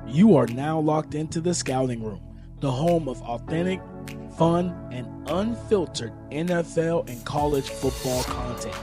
You are now locked into the Scouting Room, the home of authentic, fun, and unfiltered NFL and college football content.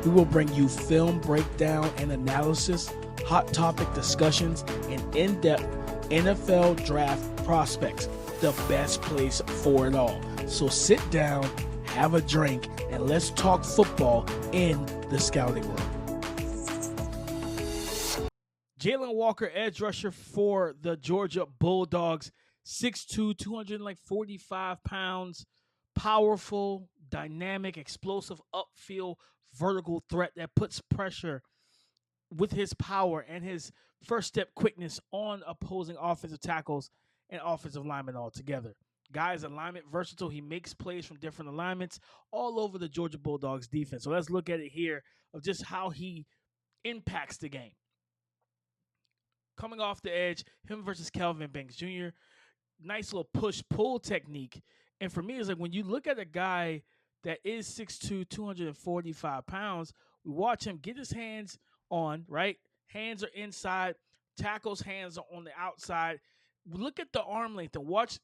We will bring you film breakdown and analysis, hot topic discussions, and in-depth NFL draft prospects, the best place for it all. So sit down, have a drink, and let's talk football in the Scouting Room. Jalon Walker, edge rusher for the Georgia Bulldogs, 6'2", 245 pounds, powerful, dynamic, explosive upfield vertical threat that puts pressure with his power and his first step quickness on opposing offensive tackles and offensive linemen altogether. Guy's alignment versatile. He makes plays from different alignments all over the Georgia Bulldogs defense. So let's look at it here of just how he impacts the game. Coming off the edge, him versus Kelvin Banks Jr., nice little push-pull technique. And for me, it's like when you look at a guy that is 6'2", 245 pounds, we watch him get his hands on, right? Hands are inside, tackles hands are on the outside. Look at the arm length and watch.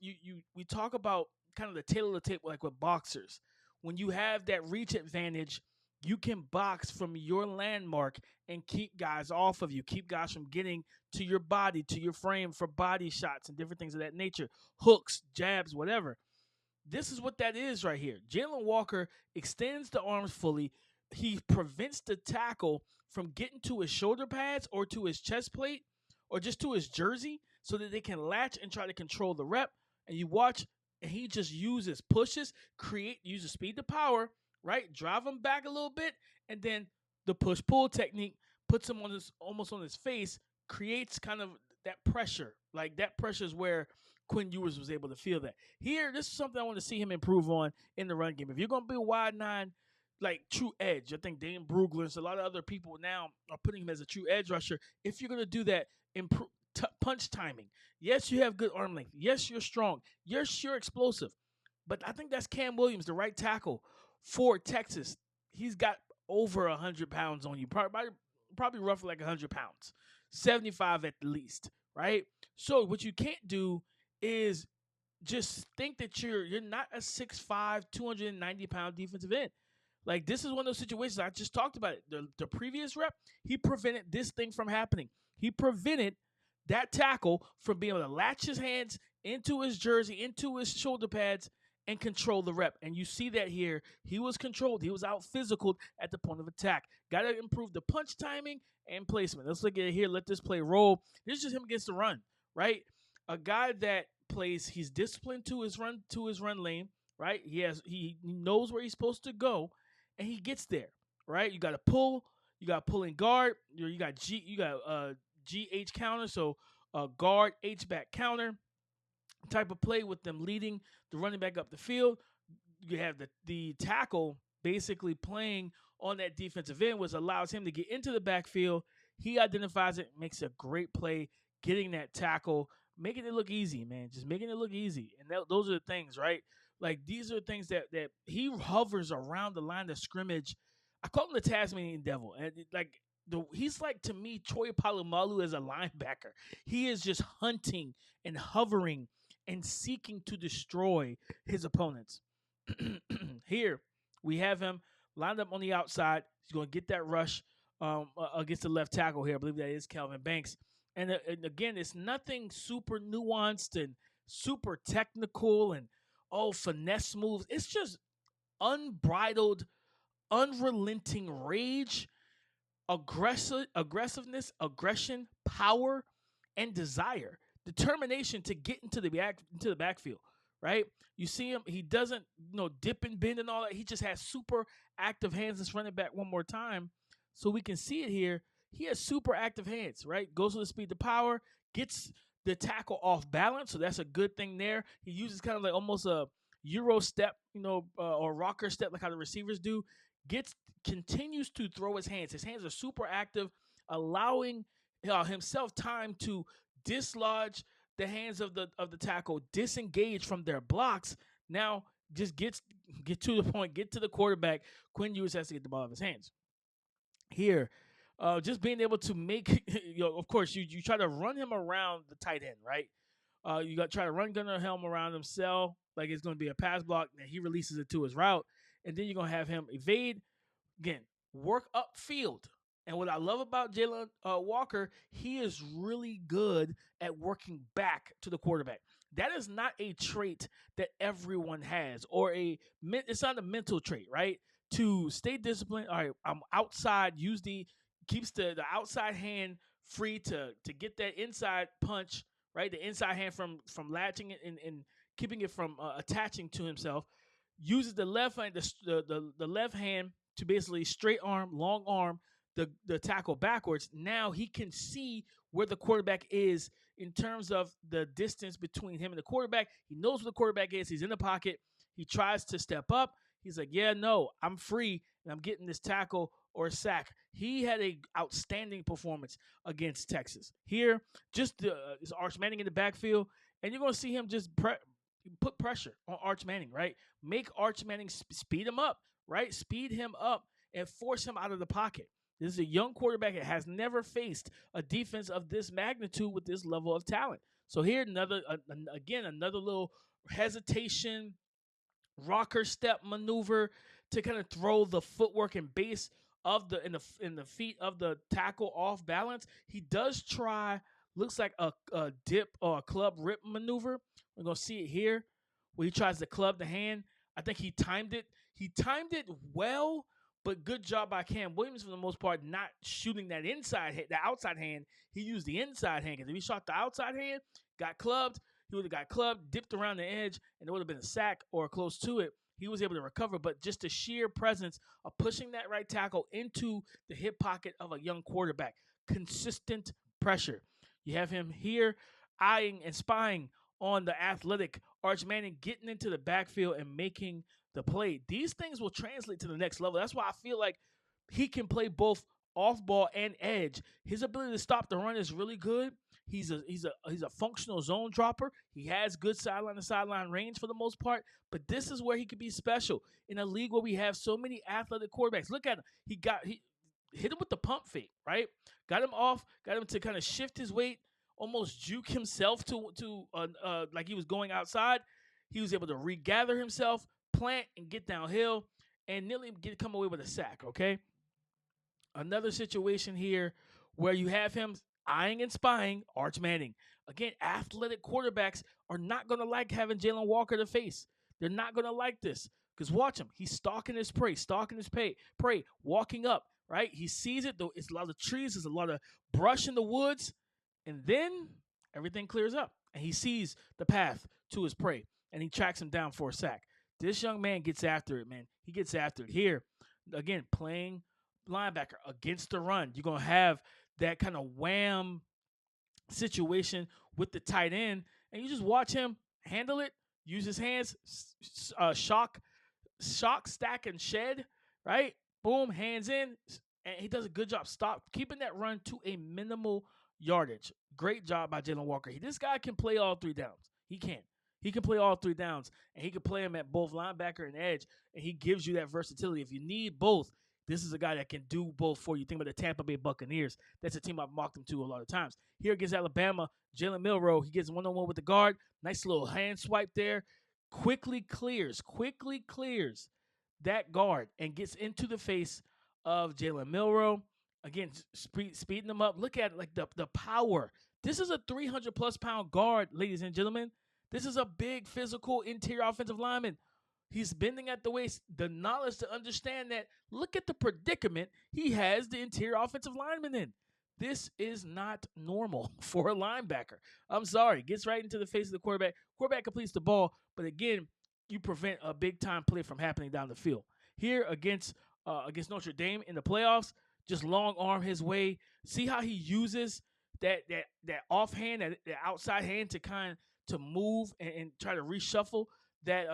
We talk about kind of the tail of the tape like with boxers. When you have that reach advantage, you can box from your landmark and keep guys off of you, keep guys from getting to your body, to your frame for body shots and different things of that nature, hooks, jabs, whatever. This is what that is right here. Jalon Walker extends the arms fully. He prevents the tackle from getting to his shoulder pads or to his chest plate or just to his jersey so that they can latch and try to control the rep. And you watch, and he just uses pushes, uses speed to power, right? Drive him back a little bit, and then the push-pull technique puts him on almost on his face, creates kind of that pressure. Like that pressure is where Quinn Ewers was able to feel that. Here, this is something I want to see him improve on in the run game. If you're going to be a wide nine, like true edge, I think Dane Brugler and a lot of other people now are putting him as a true edge rusher. If you're going to do that, improve punch timing. Yes, you have good arm length. Yes, you're strong. Yes, you're explosive. But I think that's Cam Williams, the right tackle for Texas. He's got over 100 pounds on you, probably roughly like 100 pounds, 75 at the least, right? So what you can't do is just think that you're not a 6'5", 290-pound defensive end. Like, this is one of those situations I just talked about it. The previous rep, he prevented this thing from happening. He prevented that tackle from being able to latch his hands into his jersey, into his shoulder pads, and control the rep. And you see that here. He was controlled. He was out physicaled at the point of attack. Got to improve the punch timing and placement. Let's look at it here. Let this play roll. This is just him against the run, right? A guy that plays, he's disciplined to his run lane, right? He knows where he's supposed to go, and he gets there, right? You got to pull. You got pulling guard. You got GH counter, so guard H back counter type of play with them leading the running back up the field. You have the tackle basically playing on that defensive end, which allows him to get into the backfield. He identifies it, makes a great play, getting that tackle, making it look easy, man. Just making it look easy. And those are the things, right? Like, these are things that he hovers around the line of scrimmage. I call him the Tasmanian Devil. And he's like, to me, Troy Polamalu as a linebacker. He is just hunting and hovering and seeking to destroy his opponents. Here, we have him lined up on the outside. He's going to get that rush against the left tackle here. I believe that is Kelvin Banks. And again, it's nothing super nuanced and super technical and, finesse moves. It's just unbridled, unrelenting rage, aggressiveness, aggression, power, and desire. Determination to get into the backfield, right? You see him, he doesn't, dip and bend and all that. He just has super active hands. Let's run it back one more time so we can see it here. He has super active hands, right? Goes with the speed to power, gets the tackle off balance, so that's a good thing there. He uses kind of like almost a Euro step, or rocker step like how the receivers do. Continues to throw his hands. His hands are super active, allowing himself time to dislodge the hands of the tackle, disengage from their blocks. Now just get to the point, get to the quarterback. Quinn Ewers has to get the ball out of his hands. Here, Just being able to make, of course, you try to run him around the tight end, right? You got to try to run Gunnar Helm around himself like it's going to be a pass block, and he releases it to his route, and then you're going to have him evade. Again, work upfield. And what I love about Jalon Walker, he is really good at working back to the quarterback. That is not a trait that everyone has, or it's not a mental trait, right? To stay disciplined. All right, I'm outside. Keeps the outside hand free to get that inside punch, right? The inside hand from latching it and keeping it from attaching to himself. Uses the left hand, the left hand to basically straight arm, long arm the tackle backwards. Now he can see where the quarterback is in terms of the distance between him and the quarterback. He knows where the quarterback is. He's in the pocket. He tries to step up. He's like, yeah, no, I'm free and I'm getting this tackle or sack. He had a outstanding performance against Texas. Here, just is Arch Manning in the backfield, and you're going to see him just put pressure on Arch Manning, right? Make Arch Manning speed him up, right? Speed him up and force him out of the pocket. This is a young quarterback that has never faced a defense of this magnitude with this level of talent. So here, another little hesitation, rocker step maneuver to kind of throw the footwork and base of the in the feet of the tackle off balance. He does try, looks like a dip or a club rip maneuver. We're gonna see it here where he tries to club the hand. I think he timed it. He timed it well, but good job by Cam Williams for the most part, not shooting that the outside hand. He used the inside hand because if he shot the outside hand, got clubbed, he would have got clubbed, dipped around the edge, and it would have been a sack or close to it. He was able to recover, but just the sheer presence of pushing that right tackle into the hip pocket of a young quarterback. Consistent pressure. You have him here eyeing and spying on the athletic Arch Manning, getting into the backfield and making the play. These things will translate to the next level. That's why I feel like he can play both off ball and edge. His ability to stop the run is really good. He's a functional zone dropper. He has good sideline to sideline range for the most part, but this is where he could be special in a league where we have so many athletic quarterbacks. Look at him. He hit him with the pump fake, right? Got him off, got him to kind of shift his weight, almost juke himself to like he was going outside. He was able to regather himself, plant, and get downhill, and nearly come away with a sack, okay? Another situation here where you have him eyeing and spying Arch Manning. Again, athletic quarterbacks are not going to like having Jalon Walker to face. They're not going to like this because watch him. He's stalking his prey, walking up, right? He sees it, though. It's a lot of trees. There's a lot of brush in the woods. And then everything clears up and he sees the path to his prey and he tracks him down for a sack. This young man gets after it, man. He gets after it. Here, again, playing linebacker against the run. You're going to have that kind of wham situation with the tight end, and you just watch him handle it, use his hands, shock, stack, and shed, right? Boom, hands in, and he does a good job keeping that run to a minimal yardage. Great job by Jalon Walker. This guy can play all three downs. He can. He can play all three downs, and he can play them at both linebacker and edge, and he gives you that versatility. If you need both, this is a guy that can do both for you. Think about the Tampa Bay Buccaneers. That's a team I've mocked him to a lot of times. Here against Alabama, Jalen Milroe, he gets one-on-one with the guard. Nice little hand swipe there. Quickly clears that guard and gets into the face of Jalen Milroe. Again, speeding them up. Look at like the power. This is a 300-plus pound guard, ladies and gentlemen. This is a big physical interior offensive lineman. He's bending at the waist. The knowledge to understand that. Look at the predicament he has the interior offensive lineman in. This is not normal for a linebacker. I'm sorry. Gets right into the face of the quarterback. Quarterback completes the ball, but again, you prevent a big-time play from happening down the field. Here against Notre Dame in the playoffs, just long arm his way. See how he uses that offhand, that outside hand to move and try to reshuffle that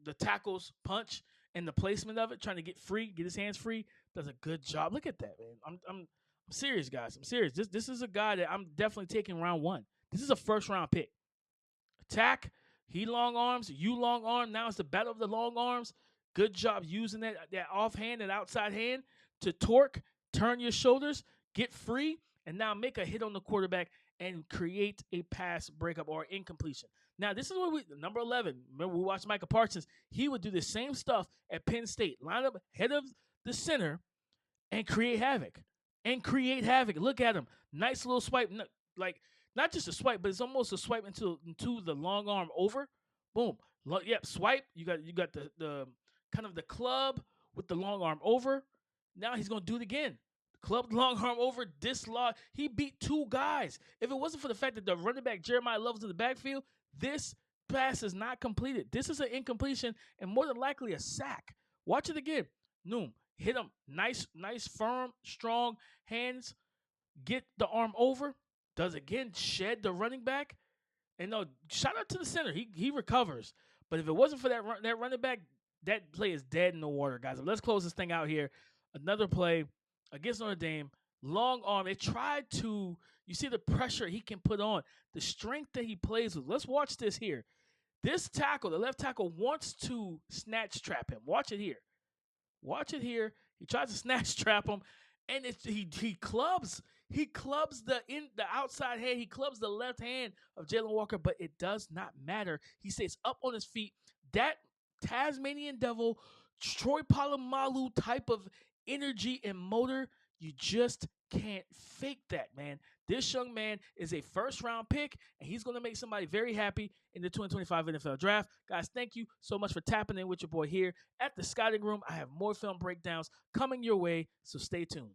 the tackle's punch and the placement of it, trying to get his hands free. Does a good job. Look at that, man. I'm serious, guys. I'm serious. This is a guy that I'm definitely taking round one. This is a first-round pick. Attack. He long arms. You long arm. Now it's the battle of the long arms. Good job using that offhand, that outside hand to torque turn your shoulders, get free, and now make a hit on the quarterback and create a pass breakup or incompletion. Now, this is what number 11. Remember, we watched Micah Parsons. He would do the same stuff at Penn State. Line up head of the center and create havoc. Look at him. Nice little swipe. Like, not just a swipe, but it's almost a swipe into the long arm over. Boom. Yep, swipe. You got the kind of the club with the long arm over. Now he's going to do it again. Club long arm over, dislodge. He beat 2 guys. If it wasn't for the fact that the running back Jeremiah Love was in the backfield, this pass is not completed. This is an incompletion and more than likely a sack. Watch it again. Noom. Hit him. Nice, firm, strong hands. Get the arm over. Does again. Shed the running back. And no, shout out to the center. He recovers. But if it wasn't for that running back, that play is dead in the water, guys. Let's close this thing out here. Another play against Notre Dame. Long arm. They tried to, you see the pressure he can put on, the strength that he plays with. Let's watch this here. This tackle, the left tackle, wants to snatch trap him. Watch it here. He tries to snatch trap him, and he clubs the outside hand. He clubs the left hand of Jalon Walker, but it does not matter. He stays up on his feet. That Tasmanian Devil, Troy Polamalu type of energy and motor, you just can't fake that, man. This young man is a first-round pick, and he's going to make somebody very happy in the 2025 NFL Draft. Guys, thank you so much for tapping in with your boy here at the Scouting Room. I have more film breakdowns coming your way, so stay tuned.